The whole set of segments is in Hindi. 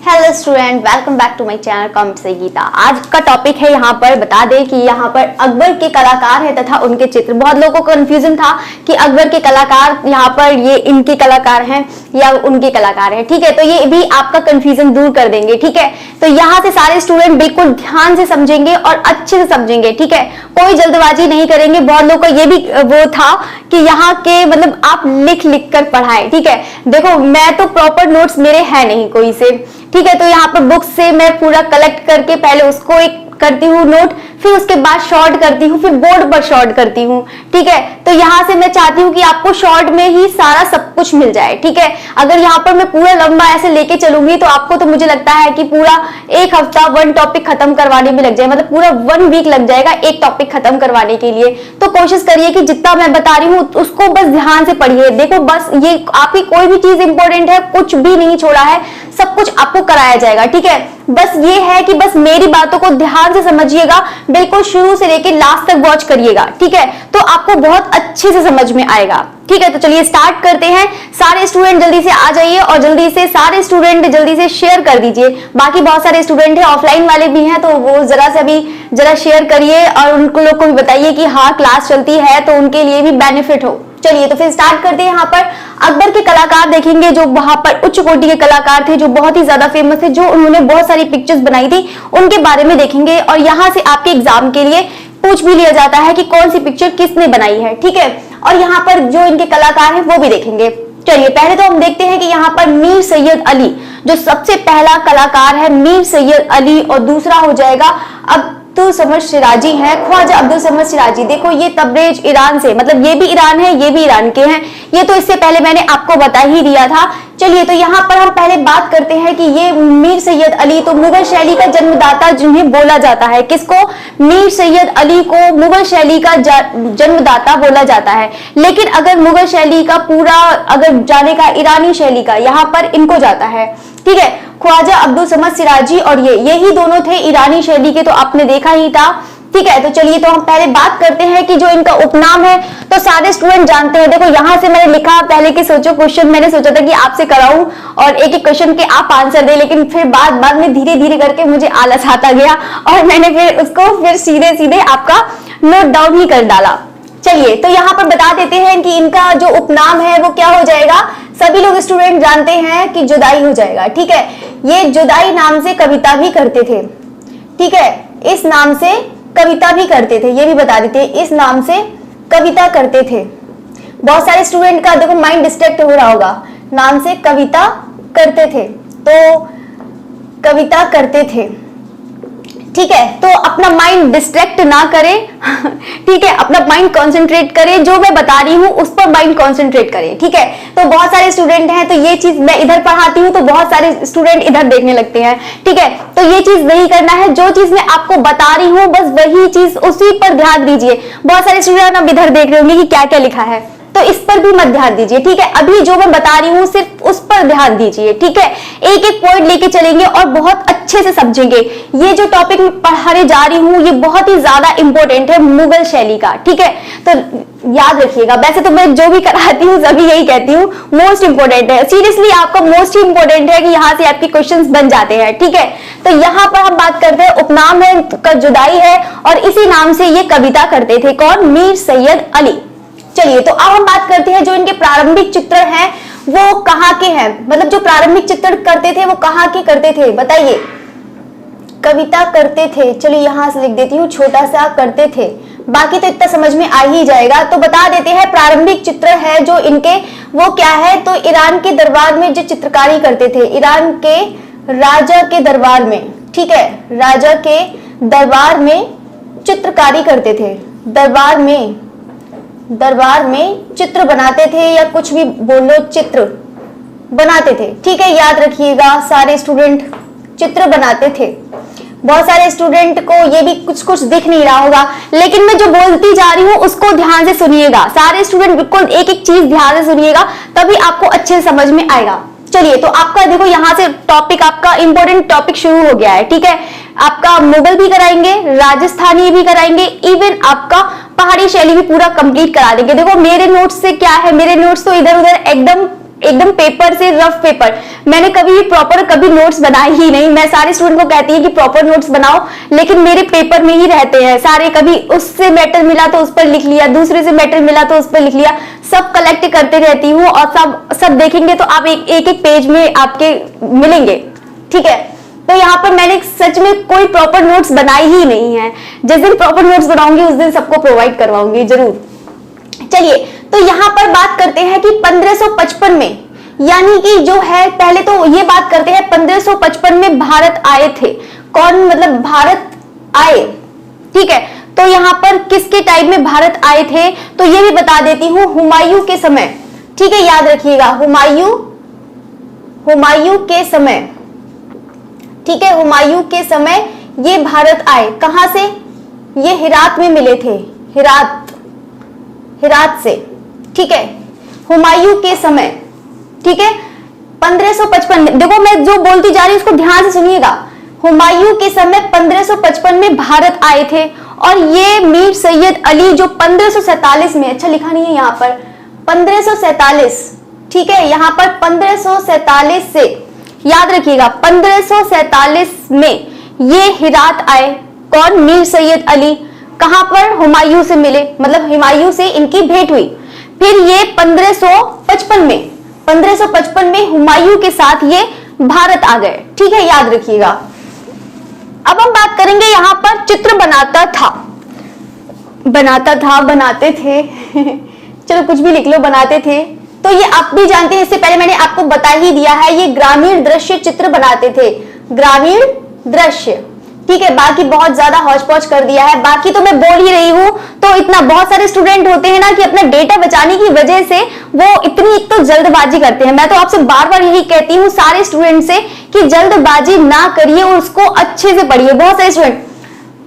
Hello student, welcome back to my channel comment से गीता। आज का टॉपिक है यहाँ पर बता दें कि यहाँ पर अकबर के कलाकार है तथा उनके चित्र। बहुत लोगों को कंफ्यूजन था कि अकबर के कलाकार यहाँ पर ये इनके कलाकार हैं या उनके कलाकार हैं। ठीक है, तो ये भी आपका कंफ्यूजन दूर कर देंगे। ठीक है, तो यहाँ से सारे स्टूडेंट बिल्कुल ध्यान से समझेंगे और अच्छे से समझेंगे। ठीक है, कोई जल्दबाजी नहीं करेंगे। बहुत लोगों का ये भी वो था कि यहाँ के मतलब आप लिख लिख कर पढ़ाए। ठीक है, देखो मैं तो प्रॉपर नोट्स मेरे है नहीं कोई से। ठीक है, तो यहाँ पर बुक से मैं पूरा कलेक्ट करके पहले उसको एक करती हूँ नोट, फिर उसके बाद शॉर्ट करती हूँ, फिर बोर्ड पर शॉर्ट करती हूँ। ठीक है, तो यहाँ से मैं चाहती हूँ कि आपको शॉर्ट में ही सारा सब कुछ मिल जाए। ठीक है, अगर यहाँ पर मैं पूरा लंबा ऐसे लेके चलूंगी तो आपको तो मुझे लगता है कि पूरा एक हफ्ता वन टॉपिक खत्म करवाने में लग जाए, मतलब पूरा 1 वीक लग जाएगा एक टॉपिक खत्म करवाने के लिए। तो कोशिश करिए कि जितना मैं बता रही हूँ उसको बस ध्यान से पढ़िए। देखो बस ये आपकी कोई भी चीज इंपॉर्टेंट है, कुछ भी नहीं छोड़ा है, सब कुछ आपको कराया जाएगा। ठीक है, बस ये है कि बस मेरी बातों को ध्यान से समझिएगा, बिल्कुल शुरू से लेकर लास्ट तक वॉच करिएगा। ठीक है, तो आपको बहुत अच्छे से समझ में आएगा। ठीक है, तो चलिए स्टार्ट करते हैं। सारे स्टूडेंट जल्दी से आ जाइए और जल्दी से सारे स्टूडेंट जल्दी से शेयर कर दीजिए। बाकी बहुत सारे स्टूडेंट हैं, ऑफलाइन वाले भी हैं, तो वो जरा शेयर करिए और उन लोग को भी बताइए कि हाँ क्लास चलती है, तो उनके लिए भी बेनिफिट हो। चलिए तो फिर स्टार्ट करते हैं। यहाँ पर अकबर के कलाकार देखेंगे, जो वहां पर उच्च कोटि के कलाकार थे, जो बहुत ही ज्यादा फेमस थे, जो उन्होंने बहुत सारी पिक्चर्स बनाई थी, उनके बारे में देखेंगे। और यहाँ से आपके एग्जाम के लिए पूछ भी लिया जाता है कि कौन सी पिक्चर किसने बनाई है। ठीक है, और यहाँ पर जो इनके कलाकार हैं वो भी देखेंगे। चलिए पहले तो हम देखते हैं कि यहाँ पर मीर सैयद अली जो सबसे पहला कलाकार है, मीर सैयद अली, और दूसरा हो जाएगा अब्दुल समद शिराजी है, ख्वाजा अब्दुल समद शिराजी। देखो ये तबरेज ईरान से, मतलब ये भी ईरान है, ये भी ईरान के हैं। ये तो इससे पहले मैंने आपको बता ही दिया था। चलिए तो यहाँ पर हम पहले बात करते हैं कि ये मीर सैयद अली तो मुगल शैली का जन्मदाता जिन्हें बोला जाता है। किसको? मीर सैयद अली को मुगल शैली का जन्मदाता बोला जाता है। लेकिन अगर मुगल शैली का पूरा अगर जाने का ईरानी शैली का यहाँ पर इनको जाता है। ठीक है, ख्वाजा अब्दुल समद सिराजी और यही दोनों थे ईरानी शैली के, तो आपने देखा ही था। ठीक है, तो चलिए तो हम पहले बात करते हैं कि जो इनका उपनाम है, तो सारे स्टूडेंट जानते हैं। देखो यहाँ से मैंने लिखा पहले कि सोचो क्वेश्चन मैंने सोचा था कि आपसे कराऊं और एक एक क्वेश्चन के आप आंसर दे, लेकिन फिर बाद में धीरे धीरे करके मुझे आलस आता गया और मैंने फिर उसको सीधे आपका नोट डाउन ही कर डाला। चलिए तो यहाँ पर बता देते हैं कि इनका जो उपनाम है वो क्या हो जाएगा। सभी लोग स्टूडेंट जानते हैं कि जुदाई हो जाएगा। ठीक है, ये जुदाई नाम से कविता भी करते थे। ठीक है, इस नाम से कविता भी करते थे, ये भी बता देते हैं, इस नाम से कविता करते थे। बहुत सारे स्टूडेंट का देखो माइंड डिस्ट्रैक्ट हो रहा होगा, नाम से कविता करते थे, तो कविता करते थे। ठीक है, तो अपना माइंड डिस्ट्रैक्ट ना करें। ठीक है, अपना माइंड कंसंट्रेट करें, जो मैं बता रही हूँ उस पर माइंड कंसंट्रेट करें। ठीक है, तो बहुत सारे स्टूडेंट हैं, तो ये चीज मैं इधर पढ़ाती हूँ तो बहुत सारे स्टूडेंट इधर देखने लगते हैं। ठीक है, तो ये चीज नहीं करना है। जो चीज मैं आपको बता रही हूँ बस वही चीज उसी पर ध्यान दीजिए। बहुत सारे स्टूडेंट अब इधर देख रहे होंगे कि क्या क्या लिखा है, तो इस पर भी मत ध्यान दीजिए। ठीक है, अभी जो मैं बता रही हूँ सिर्फ उस पर ध्यान दीजिए। ठीक है, एक एक पॉइंट लेके चलेंगे और बहुत अच्छे से समझेंगे। ये जो टॉपिक मैं पढ़ाने जा रही हूँ ये बहुत ही ज्यादा इंपॉर्टेंट है मुगल शैली का। ठीक है, तो याद रखिएगा। वैसे तो मैं जो भी कराती हूँ सभी यही कहती हूँ, मोस्ट इंपोर्टेंट है। सीरियसली आपका मोस्ट इंपोर्टेंट है कि यहाँ से आपके क्वेश्चंस बन जाते हैं। ठीक है, तो यहाँ पर हम बात करते हैं उपनाम है का जुदाई है, और इसी नाम से ये कविता करते थे। कौन? मीर सैयद अली। चलिए तो अब हम बात करते हैं जो इनके प्रारंभिक चित्र हैं वो कहाँ के हैं, मतलब जो प्रारंभिक चित्र करते थे वो कहाँ के करते थे, बताइए। कविता करते थे, चलिए यहां से लिख देती हूँ छोटा सा करते थे, बाकी तो इतना समझ में आ ही जाएगा। तो बता देते हैं प्रारंभिक चित्र है जो इनके वो क्या है, तो ईरान के दरबार में जो चित्रकारी करते थे, ईरान के राजा के दरबार में। ठीक है, राजा के दरबार में चित्रकारी करते थे, दरबार में चित्र बनाते थे, या कुछ भी बोलो चित्र बनाते थे। ठीक है, याद रखिएगा सारे स्टूडेंट चित्र बनाते थे। बहुत सारे स्टूडेंट को ये भी कुछ दिख नहीं रहा होगा, लेकिन मैं जो बोलती जा रही हूँ उसको ध्यान से सुनिएगा। सारे स्टूडेंट बिल्कुल एक एक चीज ध्यान से सुनिएगा, तभी आपको अच्छे से समझ में आएगा। चलिए तो आपका देखो यहाँ से टॉपिक, आपका इंपॉर्टेंट टॉपिक शुरू हो गया है। ठीक है, आपका मुगल भी कराएंगे, राजस्थानी भी कराएंगे, इवन आपका पहाड़ी शैली भी पूरा कंप्लीट करा देंगे। देखो मेरे नोट्स से क्या है, मेरे नोट्स तो इधर उधर एकदम एकदम पेपर से रफ पेपर। मैंने कभी प्रॉपर कभी नोट्स बनाए ही नहीं। मैं सारे स्टूडेंट को कहती हूँ कि प्रॉपर नोट्स बनाओ, लेकिन मेरे पेपर में ही रहते हैं सारे। कभी उससे मैटर मिला तो उस पर लिख लिया, दूसरे से मैटर मिला तो उस पर लिख लिया, सब कलेक्ट करते रहती हूँ और सब देखेंगे तो आप एक पेज में आपके मिलेंगे, ठीक है। तो यहाँ पर मैंने सच में कोई प्रॉपर नोट्स बनाए ही नहीं है। जिस दिन प्रॉपर नोट्स बनाऊंगी उस दिन सबको प्रोवाइड करवाऊंगी जरूर। चलिए, तो यहाँ पर बात करते हैं कि 1555 में, यानी कि जो है पहले तो ये बात करते हैं 1555 में भारत आए थे। कौन, मतलब भारत आए, ठीक है। तो यहाँ पर किसके टाइम में भारत आए थे तो ये भी बता देती हूँ, हुमायूं के समय, ठीक है, याद रखिएगा, हुमायूं के समय, ठीक है, हुमायूं के समय ये भारत आए। कहां से? ये हिरात में मिले थे, हिरात से, ठीक है, हुमायूं के समय, ठीक है। 1555 में, देखो मैं जो बोलती जा रही हूं उसको ध्यान से सुनिएगा। हुमायूं के समय 1555 में भारत आए थे और ये मीर सैयद अली जो 1547 में, अच्छा लिखा नहीं है यहाँ पर, 1547, ठीक है, यहाँ पर 1547 से, याद रखिएगा 1547 में ये हिरात आए। कौन? मीर सैयद अली। कहां पर? हुमायूं से मिले, मतलब हुमायूं से इनकी भेंट हुई। फिर ये 1555 में हुमायूं के साथ ये भारत आ गए, ठीक है, याद रखिएगा। अब हम बात करेंगे यहाँ पर चित्र बनाते थे चलो कुछ भी लिख लो, बनाते थे, तो ये आप भी जानते हैं, इससे पहले मैंने आपको बता ही दिया है, ये ग्रामीण दृश्य चित्र बनाते थे, ग्रामीण दृश्य, ठीक है। बाकी बहुत ज्यादा हौच पौच कर दिया है, बाकी तो मैं बोल ही रही हूं। तो इतना, बहुत सारे स्टूडेंट होते हैं ना कि अपना डेटा बचाने की वजह से वो इतनी एक तो जल्दबाजी करते हैं। मैं तो आपसे बार बार यही कहती हूँ सारे स्टूडेंट से कि जल्दबाजी ना करिए और उसको अच्छे से पढ़िए। बहुत सारे स्टूडेंट,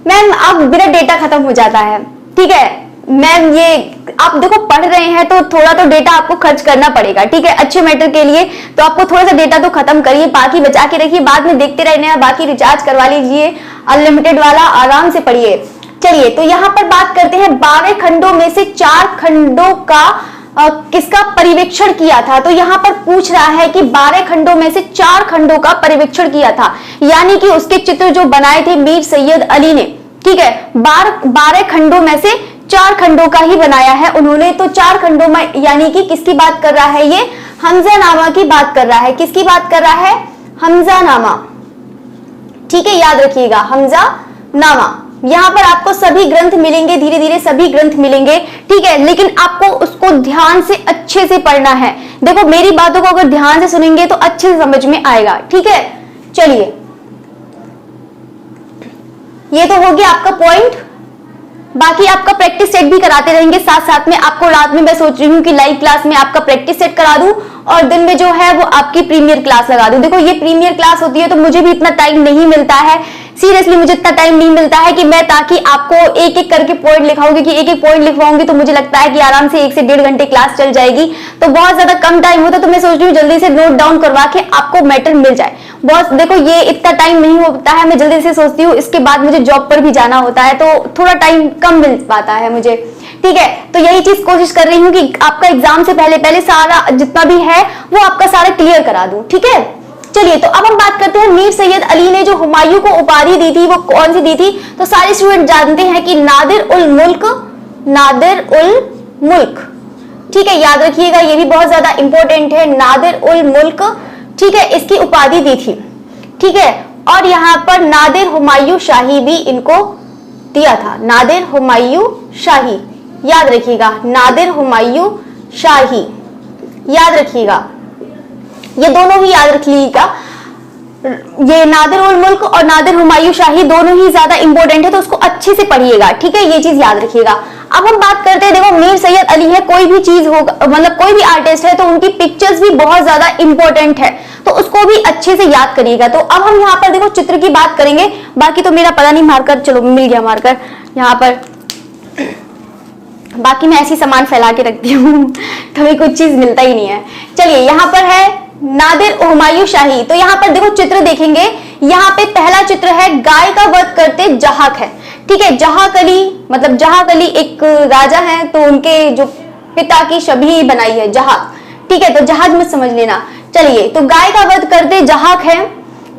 मैम अब मेरा डेटा खत्म हो जाता है, ठीक है मैम, ये आप देखो पढ़ रहे हैं तो थोड़ा तो डेटा आपको खर्च करना पड़ेगा, ठीक है, अच्छे मैटर के लिए, तो आपको थोड़ा सा डेटा तो खत्म करिए, बाकी बचा के रखिए, बाद में देखते रहने हैं, बाकी रिचार्ज करवा लीजिए अनलिमिटेड वाला, आराम से पढ़िए। चलिए, तो यहाँ पर बात करते हैं 12 खंडों में से 4 खंडों का किसका परिवेक्षण किया था। तो यहाँ पर पूछ रहा है कि 12 खंडों में से 4 खंडों का परिवेक्षण किया था, यानी कि उसके चित्र जो बनाए थे मीर सैयद अली ने, ठीक है, 12 खंडों में से 4 खंडों का ही बनाया है उन्होंने। तो 4 खंडों में, यानी कि किसकी बात कर रहा है, ये हमजानामा की बात कर रहा है। किसकी बात कर रहा है? हमजानामा, ठीक है, याद रखिएगा, हमजानामा। यहाँ पर आपको सभी ग्रंथ मिलेंगे, धीरे धीरे सभी ग्रंथ मिलेंगे, ठीक है, लेकिन आपको उसको ध्यान से अच्छे से पढ़ना है। देखो मेरी बातों को अगर ध्यान से सुनेंगे तो अच्छे से समझ में आएगा, ठीक है। चलिए, ये तो हो गया आपका पॉइंट। बाकी आपका प्रैक्टिस सेट भी कराते रहेंगे साथ साथ में। आपको रात में मैं सोच रही हूँ कि लाइव क्लास में आपका प्रैक्टिस सेट करा दूं और दिन में जो है वो आपकी प्रीमियर क्लास लगा दूं। देखो ये प्रीमियर क्लास होती है तो मुझे भी इतना टाइम नहीं मिलता है, सीरियसली मुझे इतना टाइम नहीं मिलता है कि मैं ताकि आपको एक एक करके पॉइंट लिखाऊंगी, कि एक एक पॉइंट लिखवाऊंगी तो मुझे लगता है कि आराम से 1 से 1.5 घंटे क्लास चल जाएगी। तो बहुत ज्यादा कम टाइम होता, तो मैं सोच रही हूँ जल्दी से नोट डाउन करवा के आपको मैटर मिल जाए। बहुत, देखो ये इतना टाइम नहीं होता है, मैं जल्दी से सोचती हूँ, इसके बाद मुझे जॉब पर भी जाना होता है तो थोड़ा टाइम कम मिल पाता है मुझे, ठीक है। तो यही चीज कोशिश कर रही हूँ कि आपका एग्जाम से पहले सारा जितना भी है वो आपका सारा क्लियर करा दूं, ठीक है। चलिए, तो अब हम बात करते हैं मीर सैयद अली ने जो हुमायूं को उपाधि दी थी वो कौन सी दी थी। तो सारे स्टूडेंट जानते हैं कि नादिर उल मुल्क, ठीक है, याद रखिएगा, ये भी बहुत ज्यादा इंपॉर्टेंट है, नादिर उल मुल्क, ठीक है, इसकी उपाधि दी थी, ठीक है। और यहाँ पर नादिर हुमायूं शाही भी इनको दिया था, नादिर हुमायूं शाही, याद रखिएगा, नादिर हुमायूं शाही, याद रखिएगा, ये दोनों ही याद रख लीजिएगा। ये नादिर उल मुल्क और नादिर हुमायूं शाही दोनों ही ज्यादा इंपॉर्टेंट है, तो उसको अच्छे से पढ़िएगा, ठीक है, ये चीज याद रखिएगा। अब हम बात करते हैं, देखो मीर सैयद अली है, कोई भी चीज होगा, मतलब कोई भी आर्टिस्ट है तो उनकी पिक्चर्स भी बहुत ज्यादा इंपॉर्टेंट है, तो उसको भी अच्छे से याद करिएगा। तो अब हम यहाँ पर देखो चित्र की बात करेंगे, बाकी तो मेरा पता नहीं, मार्कर चलो मिल गया मार्कर यहाँ पर, बाकी मैं ऐसी सामान फैला के रखती हूँ कभी कुछ चीज मिलता ही नहीं है। चलिए, यहाँ पर है नादिर हुमायूं शाही। तो यहाँ पर देखो चित्र देखेंगे, यहाँ पे पहला चित्र है गाय का वध करते जहाक है, ठीक है, जहाक अली, मतलब जहाक अली एक राजा हैं, तो उनके जो पिता की छवि बनाई है जहाक, ठीक है, तो जहाज मत समझ लेना। चलिए, तो गाय का वध करते जहाक है,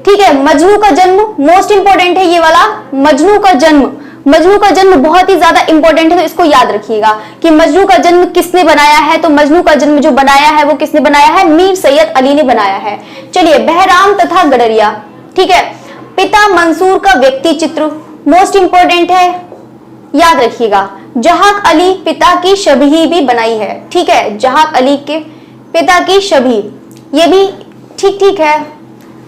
ठीक है। मजनू का जन्म मोस्ट इंपोर्टेंट है ये वाला, मजनू का जन्म, मजनू का जन्म बहुत ही ज्यादा इंपॉर्टेंट है, तो इसको याद रखिएगा कि मजनू का जन्म किसने बनाया है। तो मजनू का जन्म जो बनाया है वो किसने बनाया है, मीर सैयद अली ने बनाया है। चलिए, बहराम तथा गडरिया, ठीक है। पिता मंसूर का व्यक्ति चित्र मोस्ट इंपॉर्टेंट है, याद रखिएगा। जहाक अली पिता की शबीह भी बनाई है, ठीक है। जहाक अली के पिता की शबीह, ये भी ठीक ठीक है।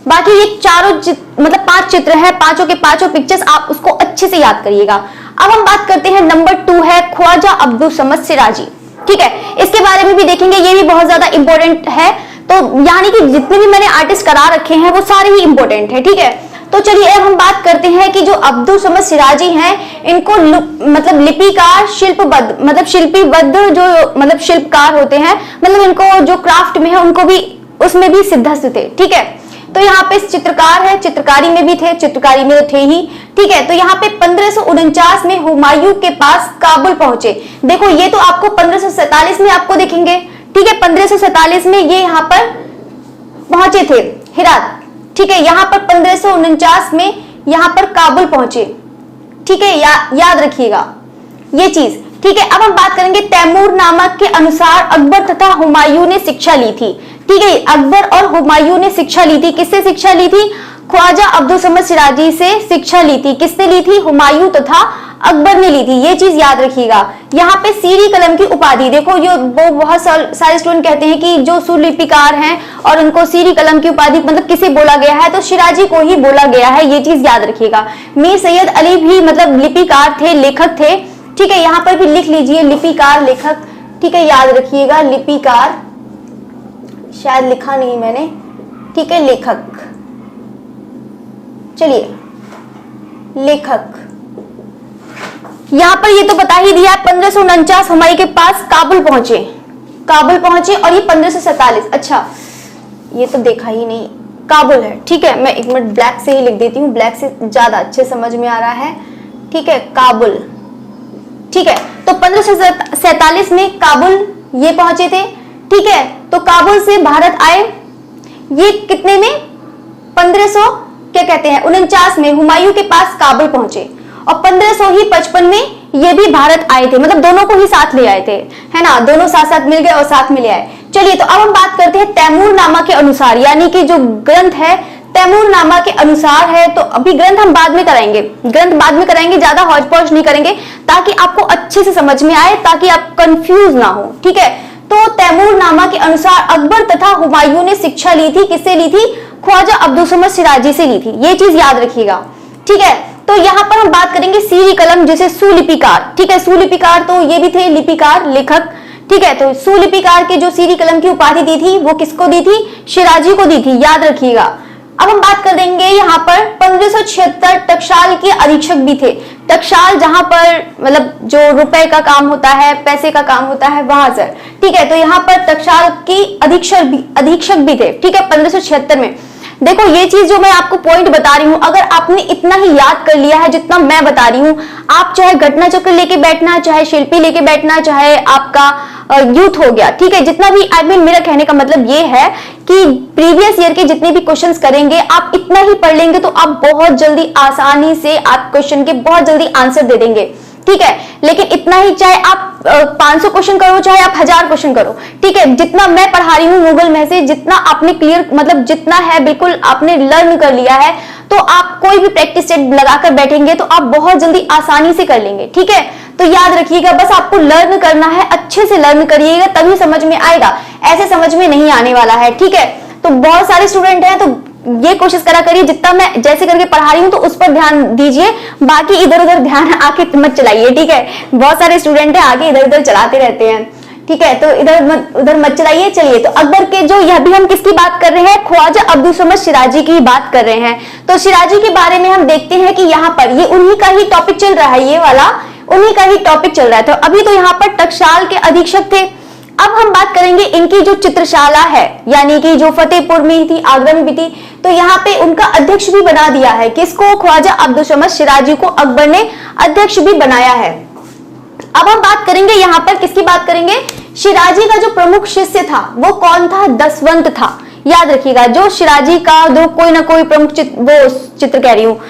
बाकी ये चारों मतलब 5 चित्र है, पांचों के पांचों पिक्चर्स आप उसको अच्छे से याद करिएगा। अब हम बात करते हैं नंबर 2 है ख्वाजा अब्दुल समद सिराजी, ठीक है। इसके बारे में भी देखेंगे, ये भी बहुत ज्यादा इंपॉर्टेंट है। तो यानी कि जितने भी मैंने आर्टिस्ट करा रखे हैं वो सारे ही इंपॉर्टेंट है, ठीक है। तो चलिए अब हम बात करते हैं कि जो अब्दुल समद सिराजी हैं, इनको मतलब लिपिकार, शिल्पबद्ध मतलब शिल्पीबद्ध जो मतलब शिल्पकार होते हैं, मतलब इनको जो क्राफ्ट में है उनको भी उसमें भी सिद्धस्त थे, ठीक है। तो यहाँ पे चित्रकार है, चित्रकारी में भी थे, चित्रकारी में तो थे ही, ठीक है। तो यहाँ पे 1549 में हुमायूं के पास काबुल पहुंचे। देखो ये तो आपको 1547 में आपको दिखेंगे, ठीक है। 1547 में ये यहाँ पर पहुंचे थे हेरात, ठीक है। यहाँ पर 1549 में यहाँ पर काबुल पहुंचे, ठीक है। याद रखिएगा ये चीज, ठीक है। अब हम बात करेंगे तैमूर नामक के अनुसार अकबर तथा हुमायूं ने शिक्षा ली थी, ठीक है। अकबर और हुमायूं ने शिक्षा ली थी, किससे शिक्षा ली थी, ख्वाजा अब्दुल समद सिराजी से शिक्षा ली थी। किसने ली थी, हुमायूं तथा अकबर ने ली थी, ये चीज याद रखिएगा। यहाँ पे सीरी कलम की उपाधि देखो, जो वो बहुत सारे स्टूडेंट कहते हैं कि जो सुलिपिकार हैं और उनको सीरी कलम की उपाधि मतलब किसे बोला गया है, तो सिराजी को ही बोला गया है, ये चीज याद रखिएगा। मीर सैयद अली भी मतलब लिपिकार थे, लेखक थे, ठीक है। यहाँ पर भी लिख लीजिए लिपिकार, लेखक, ठीक है, याद रखिएगा। लिपिकार शायद लिखा नहीं मैंने, ठीक है, लेखक। चलिए, लेखक यहां पर ये तो बता ही दिया। 1549 हुमायूं के पास काबुल पहुंचे, काबुल पहुंचे, और ये 1547, अच्छा ये तो देखा ही नहीं, काबुल है, ठीक है। मैं एक मिनट ब्लैक से ही लिख देती हूँ, ब्लैक से ज्यादा अच्छे समझ में आ रहा है, ठीक है। काबुल, ठीक है। तो 1547 में काबुल ये पहुंचे थे, ठीक है। तो काबुल से भारत आए, ये कितने में 1500 क्या कहते हैं 49 में हुमायूं के पास काबुल पहुंचे, और 1555 में ये भी भारत आए थे, मतलब दोनों को ही साथ ले आए थे, है ना, दोनों साथ साथ मिल गए और साथ में ले आए। चलिए, तो अब हम बात करते हैं तैमूरनामा के अनुसार, यानी कि जो ग्रंथ है तैमूरनामा के अनुसार है। तो अभी ग्रंथ हम बाद में कराएंगे, ग्रंथ बाद में कराएंगे, ज्यादा हौज पौज नहीं करेंगे, ताकि आपको अच्छे से समझ में आए, ताकि आप कंफ्यूज ना हो, ठीक है। तो तैमूरनामा के अनुसार अकबर तथा हुमायूं ने शिक्षा ली थी, किससे ली थी, ख्वाजा अब्दुल समद सिराजी से ली थी, ये चीज याद रखिएगा, ठीक है। तो यहाँ पर हम बात करेंगे सीरी कलम, जैसे सुलिपिकार, ठीक है। सुलिपिकार तो ये भी थे, लिपिकार, लेखक, ठीक है। तो सुलिपिकार के जो सीरी कलम की उपाधि दी थी वो किसको दी थी, सिराजी को दी थी, याद रखिएगा। अब हम बात कर देंगे यहाँ पर 1576 टकसाल के अधीक्षक भी थे। टकसाल जहां पर मतलब जो रुपए का काम होता है, पैसे का काम होता है, वहां से, ठीक है। तो यहाँ पर टकसाल की अधीक्षक भी थे, ठीक है, 1576 में। देखो ये चीज जो मैं आपको पॉइंट बता रही हूं, अगर आपने इतना ही याद कर लिया है जितना मैं बता रही हूं, आप चाहे घटना चक्र लेके बैठना, चाहे शिल्पी लेके बैठना, चाहे आपका यूथ हो गया, ठीक है, जितना भी आई मीन मेरा कहने का मतलब ये है कि प्रीवियस ईयर के जितने भी क्वेश्चंस करेंगे आप इतना ही पढ़ लेंगे तो आप बहुत जल्दी आसानी से आप क्वेश्चन के बहुत जल्दी आंसर दे देंगे, ठीक है। लेकिन इतना ही, चाहे आप 500 क्वेश्चन करो, चाहे आप 1000 क्वेश्चन करो, ठीक है, जितना मैं पढ़ा रही हूँ गूगल में से, जितना आपने क्लियर मतलब जितना है बिल्कुल आपने लर्न कर लिया है, तो आप कोई भी प्रैक्टिस सेट लगाकर बैठेंगे तो आप बहुत जल्दी आसानी से कर लेंगे, ठीक है। तो याद रखिएगा, बस आपको लर्न करना है, अच्छे से लर्न करिएगा तभी समझ में आएगा, ऐसे समझ में नहीं आने वाला है, ठीक है। तो बहुत सारे स्टूडेंट हैं, तो ये कोशिश करा करिए जितना मैं जैसे करके पढ़ा रही हूँ तो उस पर ध्यान दीजिए, बाकी इधर उधर ध्यान आके मत चलाइए, ठीक है। बहुत सारे स्टूडेंट हैं आगे इधर उधर चलाते रहते हैं, ठीक है, तो उधर मत चलाइए। चलिए, तो अकबर के जो, यह भी हम किसकी बात कर रहे हैं, ख्वाजा अब्दुल समद सिराजी की बात कर रहे हैं। तो सिराजी के बारे में हम देखते हैं कि यहाँ पर ये उन्हीं का ही टॉपिक चल रहा है, ये वाला उन्हीं का ही टॉपिक चल रहा है। तो अभी तो यहाँ पर टकसाल के अधीक्षक थे। अब हम बात करेंगे इनकी जो चित्रशाला है, यानी कि जो फतेहपुर में थी, आगरा में भी थी, तो यहाँ पे उनका अध्यक्ष भी बना दिया है, किसको, ख्वाजा अब्दुल समद सिराजी को अकबर ने अध्यक्ष भी बनाया है। अब हम बात करेंगे यहाँ पर किसकी बात करेंगे, शिराजी का जो प्रमुख शिष्य था वो कौन था? दसवंत था। याद रखिएगा, जो शिराजी का जो कोई ना कोई प्रमुख चित्र कह रही हूँ,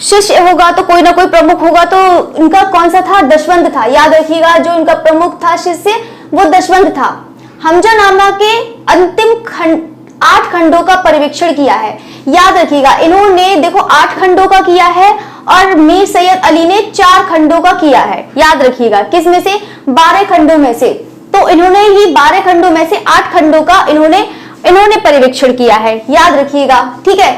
शिष्य होगा तो कोई ना कोई प्रमुख होगा, तो इनका कौन सा था? दशवंत था। याद रखिएगा, जो इनका प्रमुख था शिष्य वो दशवंत था। हमजानामा के अंतिम 8 खंडों का परिवीक्षण किया है। याद रखिएगा, इन्होंने देखो 8 खंडों का किया है और मीर सैयद अली ने 4 खंडों का किया है। याद रखिएगा, किस में से? 12 खंडों में से। तो इन्होंने ही 12 खंडों में से 8 खंडों का इन्होंने परिवीक्षण किया है। याद रखिएगा, ठीक है।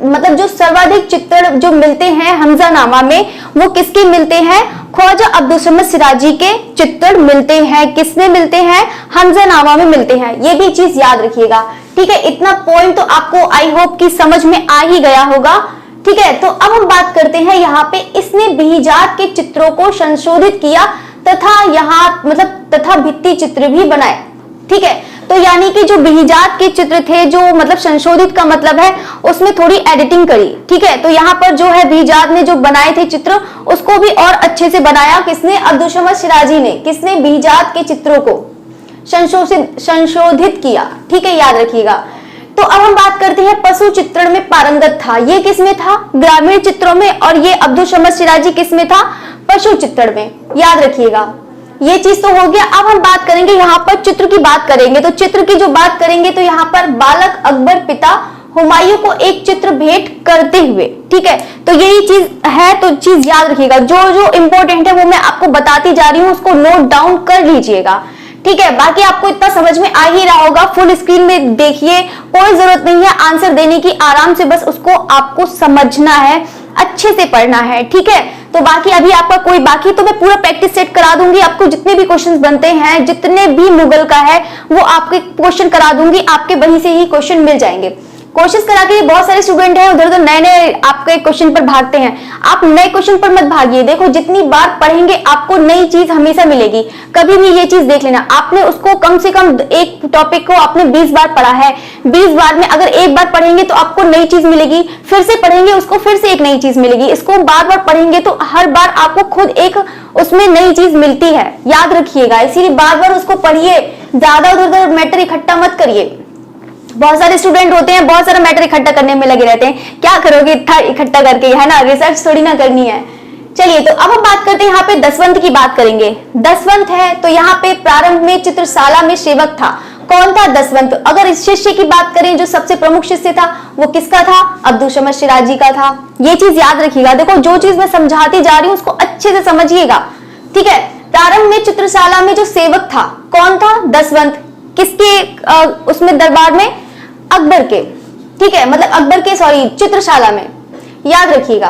मतलब जो सर्वाधिक चित्रण जो मिलते हैं हमजानामा में, वो किसके मिलते हैं? ख्वाजा अब्दुल समद सिराजी के चित्रण मिलते हैं। किसमें मिलते हैं? हमजानामा में मिलते हैं। ये भी चीज याद रखिएगा, ठीक है। इतना पॉइंट तो आपको आई होप कि समझ में आ ही गया होगा, ठीक है। तो अब हम बात करते हैं यहाँ पे, इसने बिहिजात के चित्रों को संशोधित किया तथा भित्ति चित्र भी बनाए, ठीक है। तो यानी कि जो बिहिजात के चित्र थे, जो मतलब संशोधित का मतलब है उसमें थोड़ी एडिटिंग करी, ठीक है। तो यहाँ पर जो है बिहिजात ने जो बनाए थे चित्र, उसको भी और अच्छे से बनाया। किसने? अब्दुल समद सिराजी ने। किसने? बिहिजात के चित्रों को संशोधित किया, ठीक है। याद रखिएगा। तो अब हम बात करते हैं पशु चित्रण में पारंगत था। ये किसमें था? ग्रामीण चित्रों में। और ये अब्दुल समद सिराजी किसमें था? पशु चित्रण में। याद रखिएगा, ये चीज तो हो गया। अब हम बात करेंगे यहाँ पर चित्र की बात करेंगे, तो चित्र की जो बात करेंगे तो यहाँ पर बालक अकबर पिता हुमायूं को एक चित्र भेंट करते हुए, ठीक है। तो यही चीज है, तो चीज याद रखिएगा। जो जो इंपॉर्टेंट है वो मैं आपको बताती जा रही हूँ, उसको नोट डाउन कर लीजिएगा, ठीक है। बाकी आपको इतना समझ में आ ही रहा होगा। फुल स्क्रीन में देखिए, कोई जरूरत नहीं है आंसर देने की, आराम से बस उसको आपको समझना है, अच्छे से पढ़ना है, ठीक है। तो बाकी अभी आपका कोई बाकी तो मैं पूरा प्रैक्टिस सेट करा दूंगी आपको। जितने भी क्वेश्चंस बनते हैं, जितने भी मुगल का है, वो आपके क्वेश्चन करा दूंगी, आपके वहीं से ही क्वेश्चन मिल जाएंगे। कोशिश करा के बहुत सारे स्टूडेंट हैं उधर नए नए आपके क्वेश्चन पर भागते हैं। आप नए क्वेश्चन पर मत भागिए। देखो, जितनी बार पढ़ेंगे आपको नई चीज हमेशा मिलेगी। कभी भी ये चीज देख लेना, आपने उसको कम से कम एक टॉपिक को आपने 20 बार पढ़ा है, 20 बार में अगर एक बार पढ़ेंगे तो आपको नई चीज मिलेगी, फिर से पढ़ेंगे उसको फिर से एक नई चीज मिलेगी। इसको बार बार पढ़ेंगे तो हर बार आपको खुद एक उसमें नई चीज मिलती है। याद रखिएगा, इसीलिए बार बार उसको पढ़िए, ज्यादा उधर उधर मैटर इकट्ठा मत करिए। बहुत सारे स्टूडेंट होते हैं, बहुत सारा मैटर इकट्ठा करने में लगे रहते हैं। क्या करोगे इतना इकट्ठा करके, है ना, रिसर्च थोड़ी ना करनी है। चलिए, तो अब हम बात करते हैं यहाँ पे दसवंत की बात करेंगे। दसवंत है तो यहाँ पे प्रारंभ में चित्रशाला में सेवक था। कौन था? दसवंत। अगर इस शिष्य की बात करें, जो सबसे प्रमुख शिष्य था वो किसका था? अब्दुल समद सिराजी का था। ये चीज याद रखिएगा। देखो, जो चीज मैं समझाती जा रही हूँ उसको अच्छे से समझिएगा, ठीक है। प्रारंभ में चित्रशाला में जो सेवक था कौन था? दसवंत। किसके उसमें दरबार में? अकबर के, ठीक है। मतलब अकबर के, सॉरी, चित्रशाला में। याद रखिएगा।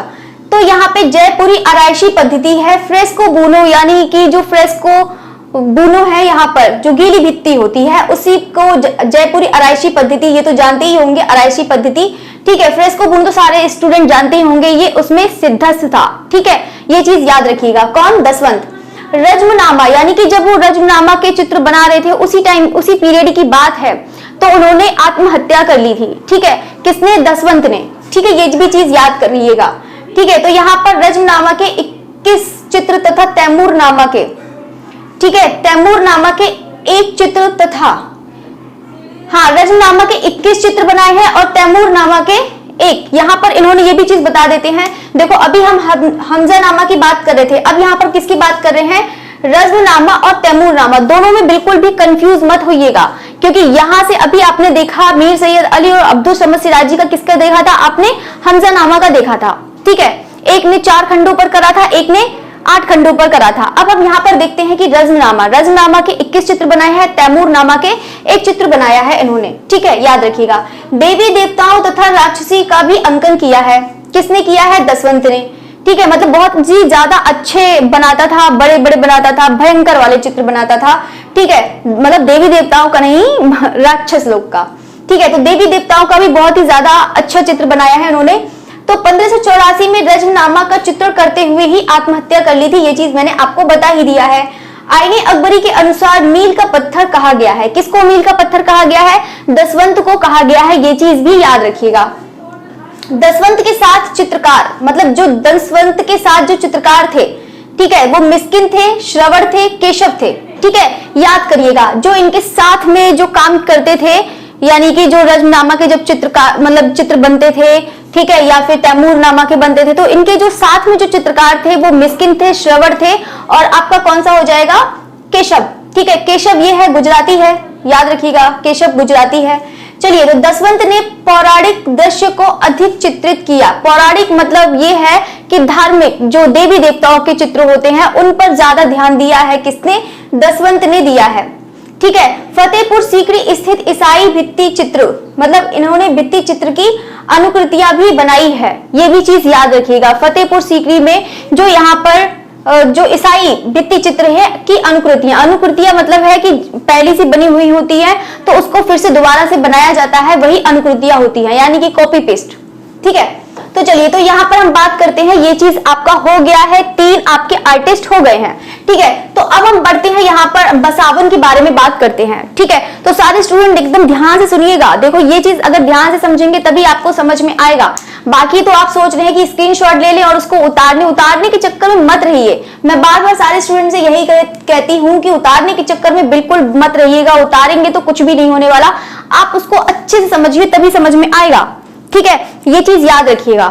तो यहाँ पे जयपुरी आराइशी पद्धति है, फ्रेस्को बुनो, यानी कि जो फ्रेस्को बुनो है, यहाँ पर जो गीली भित्ति होती है उसी को जयपुरी आराइशी पद्धति, ये तो जानते ही होंगे आराइशी पद्धति, ठीक है। फ्रेस्को बुनो तो सारे स्टूडेंट जानते ही होंगे, ये उसमें सिद्धस्थ था, ठीक है। ये चीज याद रखिएगा। कौन? दसवंत। रज्मनामा, यानी कि जब वो रज्मनामा के चित्र बना रहे थे उसी टाइम, उसी पीरियड की बात है, तो उन्होंने आत्महत्या कर ली थी, ठीक है। किसने? दसवंत ने, ठीक है। ये भी चीज याद करिएगा, ठीक है। तो यहाँ पर रज्मनामा के 21 चित्र तथा तैमूरनामा के, ठीक है, तैमूरनामा के 1 चित्र तथा, हाँ, रज्मनामा के 21 चित्र बनाए हैं और तैमूरनामा के 1। यहाँ पर इन्होंने ये भी चीज बता देते हैं। देखो, अभी हम हमजानामा की बात कर रहे थे, अब यहाँ पर किसकी बात कर रहे हैं? रज्मनामा और तैमूरनामा। दोनों में बिल्कुल भी कंफ्यूज मत होइएगा, क्योंकि यहाँ से अभी आपने देखा मीर सैयद अली और अब्दुल समद सिराजी का किसका देखा था? आपने हमजानामा का देखा था, ठीक है। एक ने 4 खंडों पर करा था, एक ने 8 खंडों पर करा था। अब हम यहाँ पर देखते हैं कि रज्मनामा के 21 चित्र बनाए हैं, तैमूरनामा के 1 चित्र बनाया है इन्होंने, ठीक है। याद रखिएगा। देवी देवताओं तथा राक्षसी का भी अंकन किया है। किसने किया है? दसवंत ने, ठीक है। मतलब बहुत जी ज्यादा अच्छे बनाता था, बड़े बड़े बनाता था, भयंकर वाले चित्र बनाता था, ठीक है। मतलब देवी देवताओं का नहीं, राक्षस लोग का, ठीक है। तो देवी देवताओं का भी बहुत ही ज्यादा अच्छा चित्र बनाया है उन्होंने। तो 1584 में रज्मनामा का चित्रण करते हुए ही आत्महत्या कर ली थी। ये चीज मैंने आपको बता ही दिया है। आईने अकबरी के अनुसार मील का पत्थर कहा गया है। किसको मील का पत्थर कहा गया है? दसवंत को कहा गया है। ये चीज भी याद रखिएगा। दसवंत के साथ चित्रकार, मतलब जो दसवंत के साथ जो चित्रकार थे, ठीक है, वो मिस्किन थे, श्रवण थे, केशव थे। ठीक है, याद करिएगा जो इनके साथ में जो काम करते थे, यानी कि जो रजमनामा के जब चित्रकार मतलब चित्र बनते थे, ठीक है, या फिर तैमूरनामा के बनते थे, तो इनके जो साथ में जो चित्रकार थे वो मिस्किन थे, श्रवण थे, और आपका कौन सा हो जाएगा, केशव। ठीक है, केशव ये है, गुजराती है, याद रखिएगा, केशव गुजराती है। चलिए, तो दसवंत ने पौराणिक दृश्य को अधिक चित्रित किया। पौराणिक मतलब ये है कि धार्मिक जो देवी देवताओं के चित्र होते हैं उन पर ज्यादा ध्यान दिया है। किसने, दसवंत ने दिया है। ठीक है, फतेहपुर सीकरी स्थित ईसाई भित्ति चित्र, मतलब इन्होंने भित्ति चित्र की अनुकृतियां भी बनाई है, ये भी चीज याद रखिएगा। फतेहपुर सीकरी में जो यहाँ पर जो ईसाई भित्ति चित्र है की अनुकृतियां मतलब है कि पहली से बनी हुई होती है तो उसको फिर से दोबारा से बनाया जाता है, वही अनुकृतियां होती हैं, यानी कि कॉपी पेस्ट। ठीक है, तो चलिए, तो यहाँ पर हम बात करते हैं, ये चीज आपका हो गया है, 3 आपके आर्टिस्ट हो गए हैं। ठीक है, तो अब हम बढ़ते हैं यहाँ पर बसावन के बारे में बात करते हैं। ठीक है, तो सारे स्टूडेंट एकदम ध्यान से सुनिएगा। देखो, ये चीज अगर ध्यान से समझेंगे तभी आपको समझ में आएगा। बाकी तो आप सोच रहे हैं कि स्क्रीनशॉट ले लें और उसको उतारने के चक्कर में मत रहिए। मैं बार बार सारे स्टूडेंट से यही कहती हूँ कि उतारने के चक्कर में बिल्कुल मत रहिएगा। उतारेंगे तो कुछ भी नहीं होने वाला, आप उसको अच्छे से समझिए तभी समझ में आएगा। ठीक है, ये चीज याद रखिएगा।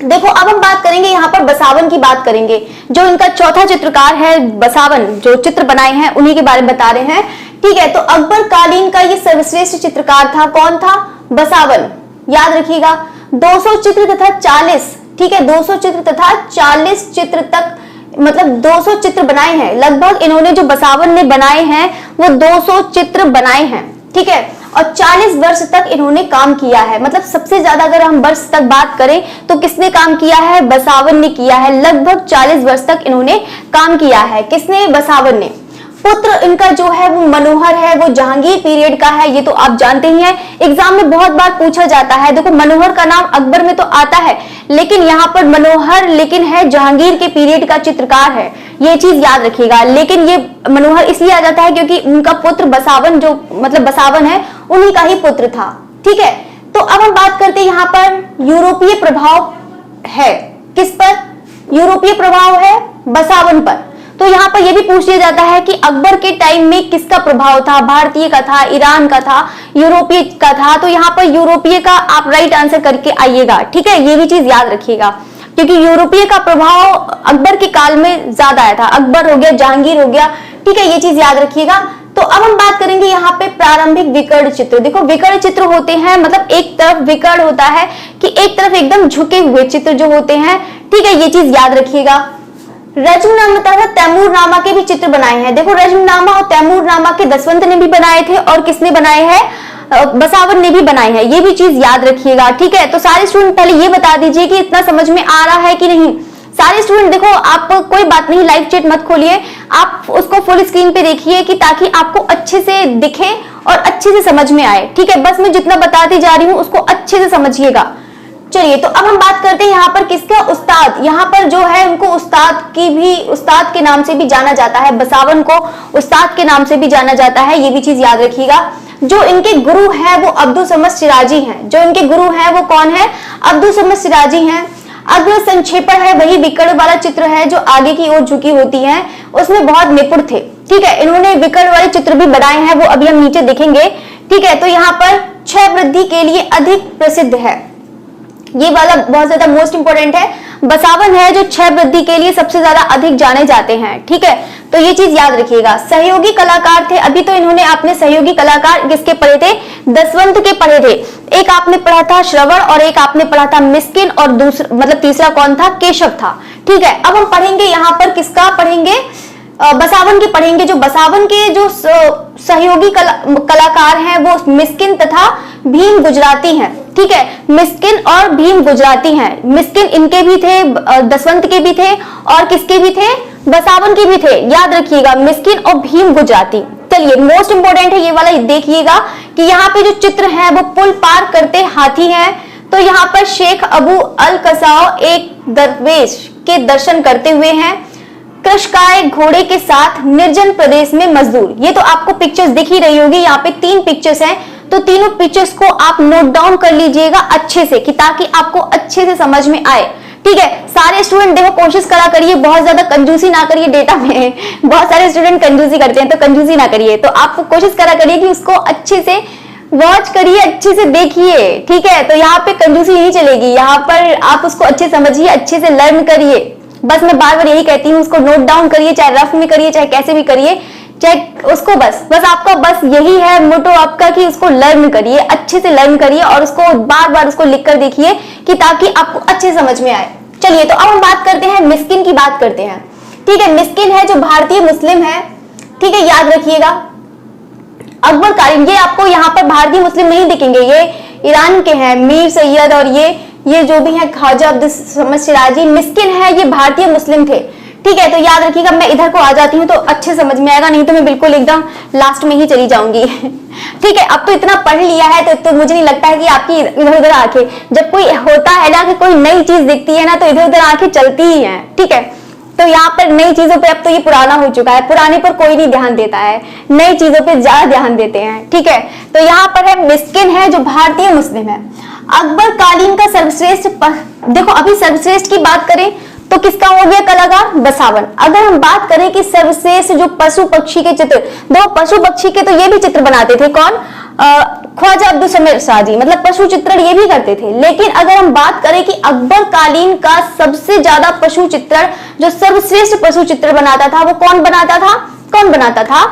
देखो, अब हम बात करेंगे यहाँ पर बसावन की बात करेंगे। जो इनका चौथा चित्रकार है बसावन, जो चित्र बनाए हैं उन्हीं के बारे में बता रहे हैं। ठीक है, तो अकबर कालीन का ये सर्वश्रेष्ठ चित्रकार था। कौन था, बसावन। याद रखिएगा, 200 चित्र तथा 40, ठीक है, 200 चित्र तथा 40 चित्र तक, मतलब 200 चित्र बनाए हैं। लगभग इन्होंने जो बसावन ने बनाए हैं वो 200 चित्र बनाए हैं। ठीक है, और 40 वर्ष तक इन्होंने काम किया है। मतलब सबसे ज्यादा अगर हम वर्ष तक बात करें तो किसने काम किया है, बसावन ने किया है। लगभग 40 वर्ष तक इन्होंने काम किया है। किसने, बसावन ने। पुत्र इनका जो है वो मनोहर है, वो जहांगीर पीरियड का है, ये तो आप जानते ही हैं, एग्जाम में बहुत बार पूछा जाता है। देखो, मनोहर का नाम अकबर में तो आता है, लेकिन यहाँ पर मनोहर लेकिन है जहांगीर के पीरियड का चित्रकार है, ये चीज याद रखिएगा। लेकिन ये मनोहर इसलिए आ जाता है क्योंकि उनका पुत्र बसावन, जो मतलब बसावन है, उन्हीं का ही पुत्र था। ठीक है, तो अब हम बात करते हैं यहाँ पर यूरोपीय प्रभाव है। किस पर, यूरोपीय प्रभाव है बसावन पर। तो यहाँ पर यह भी पूछ लिया जाता है कि अकबर के टाइम में किसका प्रभाव था, भारतीय का था, ईरान का था, यूरोपीय का था। तो यहाँ पर यूरोपीय का आप राइट आंसर करके आइएगा। ठीक है, ये भी चीज याद रखिएगा क्योंकि यूरोपीय का प्रभाव अकबर के काल में ज्यादा आया था। अकबर हो गया, जहांगीर हो गया। ठीक है, ये चीज याद रखिएगा। तो अब हम बात करेंगे यहाँ पे प्रारंभिक विकर्ण चित्र। देखो, विकर्ण चित्र होते हैं, मतलब एक तरफ विकर्ण होता है कि एक तरफ एकदम झुके हुए चित्र जो होते हैं। ठीक है, ये चीज याद रखिएगा। रजमनामा तथा तैमूरनामा के भी चित्र बनाए हैं। देखो, रजमनामा और तैमूरनामा के दसवंत ने भी बनाए थे और किसने बनाए हैं, बसावन ने भी बनाए हैं, ये भी चीज याद रखिएगा। ठीक है, तो सारे स्टूडेंट पहले ये बता दीजिए कि इतना समझ में आ रहा है कि नहीं। सारे स्टूडेंट देखो, आप कोई बात नहीं, लाइव चैट मत खोलिए, आप उसको फुल स्क्रीन पे देखिए कि ताकि आपको अच्छे से दिखे और अच्छे से समझ में आए। ठीक है, बस मैं जितना बताती जा रही हूँ उसको अच्छे से समझिएगा। चलिए, तो अब हम बात करते हैं यहाँ पर किसका, उस्ताद। यहाँ पर जो है उनको उस्ताद के नाम से भी जाना जाता है। बसावन को उस्ताद के नाम से भी जाना जाता है, ये भी चीज याद रखिएगा। जो इनके गुरु हैं वो अब्दुल समद सिराजी हैं। जो इनके गुरु हैं वो कौन है, अब्दुल समद सिराजी हैं। अग्र संक्षेपण है, वही विकर्ण वाला चित्र है जो आगे की ओर झुकी होती है, उसमें बहुत निपुण थे। ठीक है, इन्होंने विकर्ण वाले चित्र भी बनाए हैं, वो अभी हम नीचे देखेंगे। ठीक है, तो यहाँ पर क्षय वृद्धि के लिए अधिक प्रसिद्ध है, ये वाला बहुत ज्यादा मोस्ट इंपोर्टेंट है। बसावन है जो क्षय वृद्धि के लिए सबसे ज्यादा अधिक जाने जाते हैं। ठीक है, तो ये चीज याद रखिएगा। सहयोगी कलाकार थे, अभी तो इन्होंने आपने सहयोगी कलाकार किसके पढ़े थे, दसवंत के पढ़े थे। एक आपने पढ़ा था श्रवण और एक आपने पढ़ा था मिस्किन, और दूसरा मतलब तीसरा कौन था, केशव था। ठीक है, अब हम पढ़ेंगे यहाँ पर किसका पढ़ेंगे, बसावन के पढ़ेंगे। जो बसावन के जो सहयोगी कलाकार हैं वो मिस्किन तथा भीम गुजराती हैं। ठीक है, मिस्किन और भीम गुजराती हैं। मिस्किन इनके भी थे, दसवंत के भी थे, और किसके भी थे, बसावन के भी थे। याद रखिएगा, मिस्किन और भीम गुजराती। चलिए, मोस्ट इंपोर्टेंट है ये वाला, देखिएगा कि यहाँ पे जो चित्र है वो पुल पार करते हाथी है। तो यहाँ पर शेख अबू अल कसाओ एक दरवेश के दर्शन करते हुए हैं। कृषकाय घोड़े के साथ निर्जन प्रदेश में मजदूर। ये तो आपको पिक्चर्स दिख ही रही होगी, यहाँ पे 3 पिक्चर्स हैं, तो तीनों पिक्चर्स को आप नोट डाउन कर लीजिएगा अच्छे से, कि ताकि आपको अच्छे से समझ में आए। ठीक है। सारे स्टूडेंट देखो कोशिश करा करिए, बहुत ज्यादा कंजूसी ना करिए डेटा में। बहुत सारे स्टूडेंट कंजूसी करते हैं, तो कंजूसी ना करिए। तो आप कोशिश करा करिए कि उसको अच्छे से वॉच करिए, अच्छे से देखिए, ठीक है। तो यहाँ पे कंजूसी नहीं चलेगी, यहाँ पर आप उसको अच्छे समझिए, अच्छे से लर्न करिए। बस मैं बार बार यही कहती हूँ, उसको नोट डाउन करिए, चाहे रफ में करिए, चाहे कैसे भी करिए, चाहे उसको बस आपका बस यही है मोटो आपका कि उसको लर्न करिए, अच्छे से लर्न करिए और उसको बार बार उसको लिख कर देखिए कि ताकि आपको अच्छे समझ में आए। चलिए, तो अब हम बात करते हैं मिस्किन की बात करते हैं, ठीक है। मिस्किन है जो भारतीय मुस्लिम है, ठीक है, याद रखिएगा। अकबर कालीन, ये आपको यहाँ पर भारतीय मुस्लिम नहीं दिखेंगे, ये ईरान के हैं, मीर सैयद और ये जो भी है ख्वाजा अब्दुल समद शिराजी। मिस्किन है ये भारतीय मुस्लिम थे, ठीक है। तो याद रखिएगा, मैं इधर को आ जाती हूँ तो अच्छे समझ में आएगा, नहीं तो मैं बिल्कुल एकदम लास्ट में ही चली जाऊंगी। ठीक है, अब तो इतना पढ़ लिया है तो मुझे नहीं लगता है कि आपकी इधर उधर आंखें, जब कोई होता है ना कि कोई नई चीज दिखती है ना तो इधर उधर आंखें चलती ही हैं, ठीक है। तो यहाँ पर नई चीजों पे अब तो ये पुराना हो चुका है, पुराने पर कोई नहीं ध्यान देता है, नई चीजों पे ज्यादा ध्यान देते हैं, ठीक है। तो यहाँ पर है मिस्किन है जो भारतीय मुस्लिम है। अकबर कालीन का सर्वश्रेष्ठ, देखो अभी सर्वश्रेष्ठ की बात करें तो किसका हो गया कलाकार, बसावन। अगर हम बात करें कि सर्वश्रेष्ठ जो पशु पक्षी के चित्र, दो पशु पक्षी के तो ये भी चित्र बनाते थे, कौन, ख्वाजा अब्दुल समद शाहजी, मतलब पशु चित्रण ये भी करते थे। लेकिन अगर हम बात करें कि अकबर कालीन का सबसे ज्यादा पशु चित्रण, जो सर्वश्रेष्ठ पशु चित्र बनाता था, वो कौन बनाता था,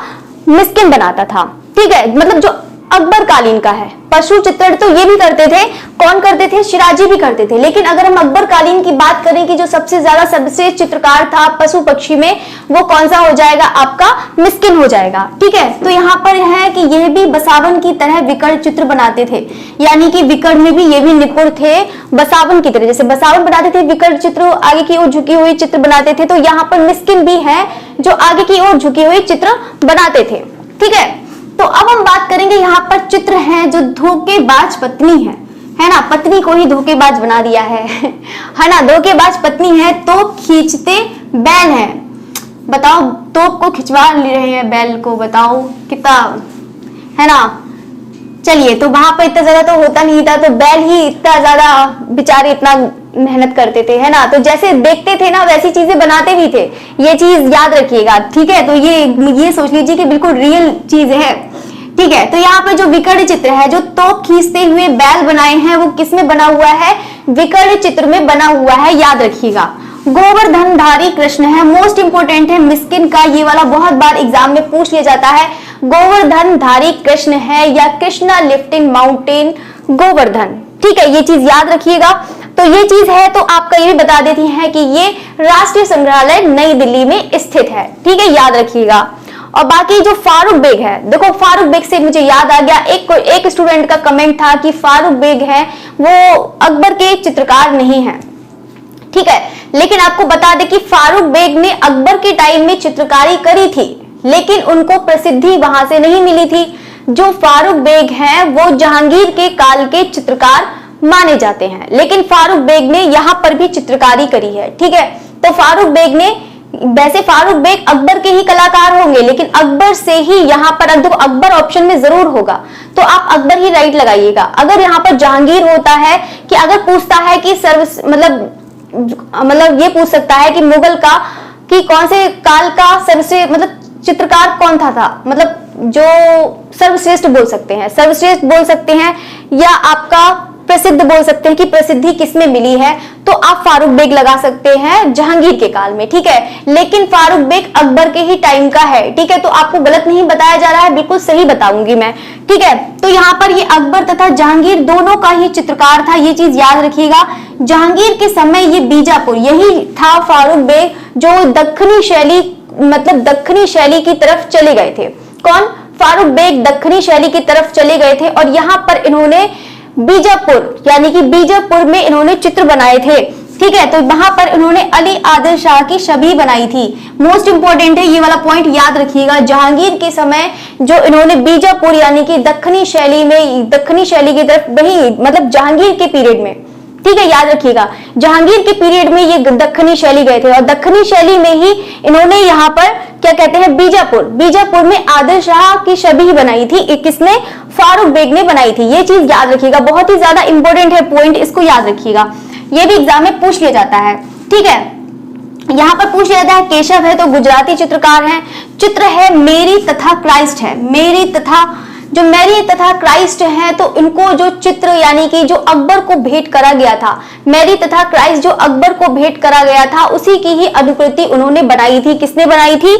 मिस्किन बनाता था, ठीक है। मतलब जो अकबर कालीन का है पशु चित्रण तो ये भी करते थे, कौन करते थे, शिराजी भी करते थे। लेकिन अगर हम अकबर कालीन की बात करें कि जो सबसे ज्यादा सर्वश्रेष्ठ चित्रकार था पशु पक्षी में, वो कौन सा हो जाएगा, आपका मिस्किन हो जाएगा, ठीक है। तो यहाँ पर है कि यह भी बसावन की तरह विकर्ण चित्र बनाते थे, यानी कि विकर्ण में भी ये भी निपुण थे बसावन की तरह। जैसे बसावन बनाते थे विकर्ण चित्र, आगे की ओर झुकी हुई चित्र बनाते थे, तो यहाँ पर मिस्किन भी है जो आगे की ओर झुकी हुई चित्र बनाते थे, ठीक है। तो अब हम बात करेंगे, यहाँ पर चित्र है जो धोखेबाज पत्नी है ना, पत्नी को ही धोखेबाज बना दिया है ना, धोखेबाज पत्नी है तो खींचते बैल है। बताओ, तोप को खिंचवा ले रहे हैं बैल को, बताओ कितना है ना। चलिए, तो वहां पर इतना ज्यादा तो होता नहीं था, तो बैल ही इतना ज्यादा बेचारे इतना मेहनत करते थे, है ना। तो जैसे देखते थे ना वैसी चीजें बनाते भी थे, ये चीज याद रखिएगा, ठीक है। तो ये सोच लीजिए कि बिल्कुल रियल चीज है, ठीक है। तो यहाँ पे जो विकर्ण चित्र है, जो तोप खींचते हुए बैल बनाए हैं, वो किसमें बना हुआ है, विकर्ण चित्र में बना हुआ है, याद रखिएगा। गोवर्धनधारी कृष्ण है, मोस्ट इंपोर्टेंट है मिस्किन का, ये वाला बहुत बार एग्जाम में पूछ लिया जाता है। गोवर्धनधारी कृष्ण है या कृष्णा लिफ्टिंग माउंटेन गोवर्धन, ठीक है, ये चीज याद रखिएगा। तो ये चीज है, तो आपका ये भी बता देती है कि ये राष्ट्रीय संग्रहालय नई दिल्ली में स्थित है, ठीक है, याद रखिएगा। और बाकी जो फारूक बेग है, देखो फारूक बेग से मुझे याद आ गया, एक स्टूडेंट का कमेंट था कि फारूक बेग है वो अकबर के चित्रकार नहीं है, ठीक है। लेकिन आपको बता दें कि फारूक बेग ने अकबर के टाइम में चित्रकारी करी थी, लेकिन उनको प्रसिद्धि वहां से नहीं मिली थी। जो फारूक बेग हैं वो जहांगीर के काल के चित्रकार माने जाते हैं, लेकिन फारूक बेग ने यहाँ पर भी चित्रकारी करी है, ठीक है। तो फारूक बेग ने, वैसे फारूक बेग अकबर के ही कलाकार होंगे, लेकिन अकबर से ही यहाँ पर, देखो अकबर ऑप्शन में जरूर होगा, तो आप अकबर ही राइट लगाइएगा। अगर यहाँ पर जहांगीर होता है, कि अगर पूछता है कि मतलब ये पूछ सकता है कि मुगल का, कि कौन से काल का सर्वश्रेष्ठ, मतलब चित्रकार कौन था, मतलब जो सर्वश्रेष्ठ बोल सकते हैं, सर्वश्रेष्ठ बोल सकते हैं, या आपका प्रसिद्ध बोल सकते हैं कि प्रसिद्धि किसमें मिली है, तो आप फारूक बेग लगा सकते हैं जहांगीर के काल में, ठीक है। लेकिन फारूक बेग अकबर के ही टाइम का है, ठीक है। तो आपको गलत नहीं बताया जा रहा है, बिल्कुल सही बताऊंगी मैं, ठीक है। तो यहाँ पर ये अकबर तथा जहांगीर दोनों का ही चित्रकार था, ये चीज याद रखिएगा। जहांगीर के समय ये बीजापुर, यही था फारूक बेग जो दक्षिणी शैली, मतलब दक्षिणी शैली की तरफ चले गए थे। कौन, फारूक बेग दक्षिणी शैली की तरफ चले गए थे, और यहाँ पर इन्होंने बीजापुर, यानी कि बीजापुर में इन्होंने चित्र बनाए थे, ठीक है। तो वहां पर इन्होंने अली आदिल शाह की छवि बनाई थी। मोस्ट इंपोर्टेंट है, ये वाला पॉइंट याद रखिएगा। जहांगीर के समय जो इन्होंने बीजापुर, यानी कि दक्षिणी शैली में, दक्षिणी शैली की तरफ, वही मतलब जहांगीर के पीरियड में, ठीक है, याद रखिएगा। जहांगीर के पीरियड में ये दक्षिणी शैली गए थे, और दक्षिणी शैली में ही इन्होंने यहाँ पर क्या कहते हैं, बीजापुर में आदिल शाह की छवि बनाई थी, किसने, फारूक बेग ने बनाई थी। ये चीज याद रखिएगा, बहुत ही ज्यादा इंपॉर्टेंट है पॉइंट, इसको याद रखिएगा। ये भी एग्जाम में पूछ लिया जाता है। ठीक है, यहाँ पर पूछ लिया जाता है केशव है तो गुजराती चित्रकार है, चित्र है मेरी तथा क्राइस्ट है। मेरी तथा जो मैरी तथा क्राइस्ट है तो इनको जो चित्र यानी कि जो अकबर को भेंट करा गया था, मैरी तथा क्राइस्ट जो अकबर को भेंट करा गया था उसी की ही अनुकृति उन्होंने बनाई थी। किसने बनाई थी?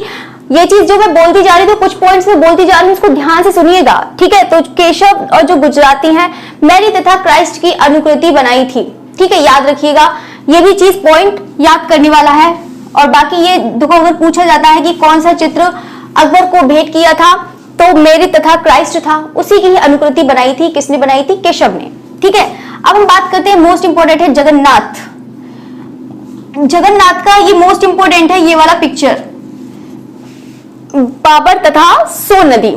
ये चीज जो मैं बोलती जा रही थी, कुछ पॉइंट्स में बोलती जा रही हूँ, उसको ध्यान से सुनिएगा। ठीक है, तो केशव और जो गुजराती हैं मैरी तथा क्राइस्ट की अनुकृति बनाई थी। ठीक है, याद रखिएगा, ये भी चीज पॉइंट याद करने वाला है। और बाकी ये देखो, अगर पूछा जाता है कि कौन सा चित्र अकबर को भेंट किया था तो मेरी तथा क्राइस्ट था, उसी की ही अनुकृति बनाई थी। किसने बनाई थी? केशव ने। ठीक है, अब हम बात करते हैं मोस्ट इंपोर्टेंट है जगन्नाथ। जगन्नाथ का ये मोस्ट इंपोर्टेंट है, ये वाला पिक्चर, बाबर तथा सोन नदी।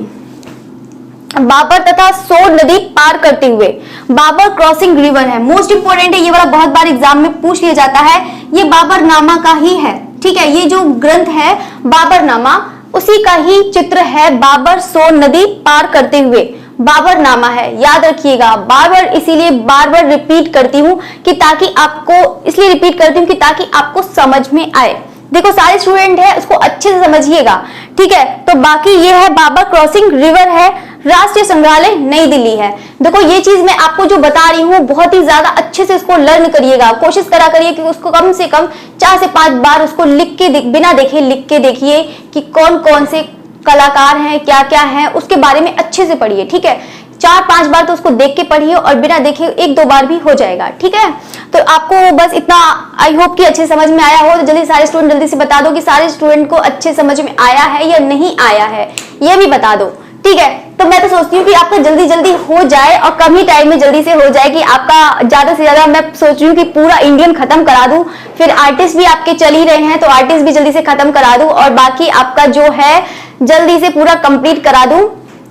बाबर तथा सोन नदी पार करते हुए, बाबर क्रॉसिंग रिवर है, मोस्ट इंपोर्टेंट है ये वाला, बहुत बार एग्जाम में पूछ लिया जाता है। ये बाबरनामा का ही है। ठीक है, ये जो ग्रंथ है बाबरनामा, उसी का ही चित्र है, बाबर सोन नदी पार करते हुए, बाबरनामा है। याद रखिएगा, बार बार इसीलिए बार बार रिपीट करती हूँ कि ताकि आपको, इसलिए रिपीट करती हूँ कि ताकि आपको समझ में आए। देखो सारे स्टूडेंट है, उसको अच्छे से समझिएगा। ठीक है, तो बाकी ये है बाबर क्रॉसिंग रिवर है, राष्ट्रीय संग्रहालय नई दिल्ली है। देखो ये चीज मैं आपको जो बता रही हूँ बहुत ही ज्यादा अच्छे से उसको लर्न करिएगा, कोशिश करा करिए कि उसको कम से कम 4 से 5 बार उसको लिख के बिना देखे लिख के देखिए कि कौन कौन से कलाकार हैं, क्या क्या है, उसके बारे में अच्छे से पढ़िए। ठीक है, 4-5 बार तो उसको देख के पढ़िए और बिना देखे 1-2 बार भी हो जाएगा। ठीक है, तो आपको बस इतना, आई होप कि अच्छे समझ में आया हो। तो जल्दी सारे स्टूडेंट जल्दी से बता दो कि सारे स्टूडेंट को अच्छे समझ में आया है या नहीं आया है, ये भी बता दो। ठीक है, तो मैं तो सोचती हूँ कि आपका जल्दी जल्दी हो जाए और कम ही टाइम में जल्दी से हो जाए, कि आपका ज्यादा से ज्यादा, मैं सोच रही हूँ कि पूरा इंडियन खत्म करा दूं, फिर आर्टिस्ट भी आपके चल ही रहे हैं तो आर्टिस्ट भी जल्दी से खत्म करा दूं, और बाकी आपका जो है जल्दी से पूरा कंप्लीट करा दूं,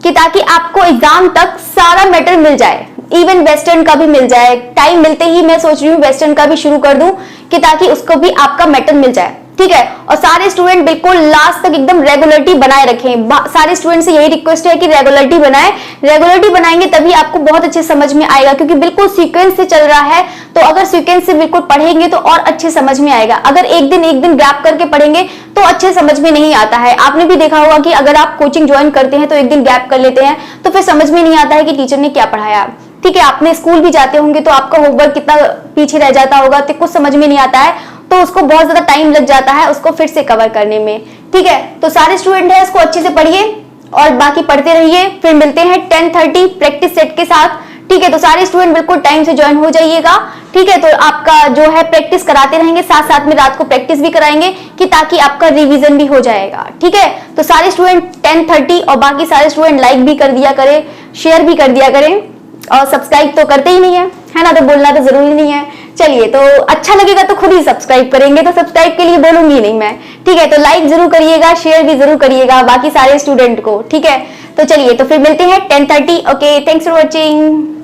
कि ताकि आपको एग्जाम तक सारा मैटर मिल जाए, इवन वेस्टर्न का भी मिल जाए। टाइम मिलते ही मैं सोच रही हूँ वेस्टर्न का भी शुरू कर दूं, कि ताकि उसको भी आपका मैटर मिल जाए। ठीक है, और सारे स्टूडेंट बिल्कुल लास्ट तक एकदम रेगुलरिटी बनाए रखें। सारे स्टूडेंट से यही रिक्वेस्ट है कि रेगुलरिटी बनाएं। रेगुलरिटी बनाएंगे तभी आपको बहुत अच्छे समझ में आएगा, क्योंकि बिल्कुल सीक्वेंस से चल रहा है। तो अगर सीक्वेंस से बिल्कुल पढ़ेंगे तो और अच्छे समझ में आएगा। अगर एक दिन गैप करके पढ़ेंगे तो अच्छे समझ में नहीं आता है। आपने भी देखा होगा कि अगर आप कोचिंग ज्वाइन करते हैं तो एक दिन गैप कर लेते हैं तो फिर समझ में नहीं आता है कि टीचर ने क्या पढ़ाया। ठीक है, आपने स्कूल भी जाते होंगे तो आपका होमवर्क कितना पीछे रह जाता होगा, तो कुछ समझ में नहीं आता है, तो उसको बहुत ज्यादा टाइम लग जाता है उसको फिर से कवर करने में। ठीक है, तो सारे स्टूडेंट है इसको अच्छे से पढ़िए और बाकी पढ़ते रहिए। फिर मिलते हैं 10:30 प्रैक्टिस सेट के साथ। ठीक है, तो सारे स्टूडेंट बिल्कुल टाइम से ज्वाइन हो जाइएगा। ठीक है, तो आपका जो है प्रैक्टिस कराते रहेंगे, साथ साथ में रात को प्रैक्टिस भी कराएंगे, कि ताकि आपका रिवीजन भी हो जाएगा। ठीक है, तो सारे स्टूडेंट 10:30 और बाकी सारे स्टूडेंट लाइक भी कर दिया करें, शेयर भी कर दिया करें, और सब्सक्राइब तो करते ही नहीं है ना, तो बोलना तो जरूरी नहीं है। चलिए, तो अच्छा लगेगा तो खुद ही सब्सक्राइब करेंगे, तो सब्सक्राइब के लिए बोलूंगी नहीं मैं। ठीक है, तो लाइक जरूर करिएगा, शेयर भी जरूर करिएगा बाकी सारे स्टूडेंट को। ठीक है, तो चलिए, तो फिर मिलते हैं 10:30। Okay, thanks for watching.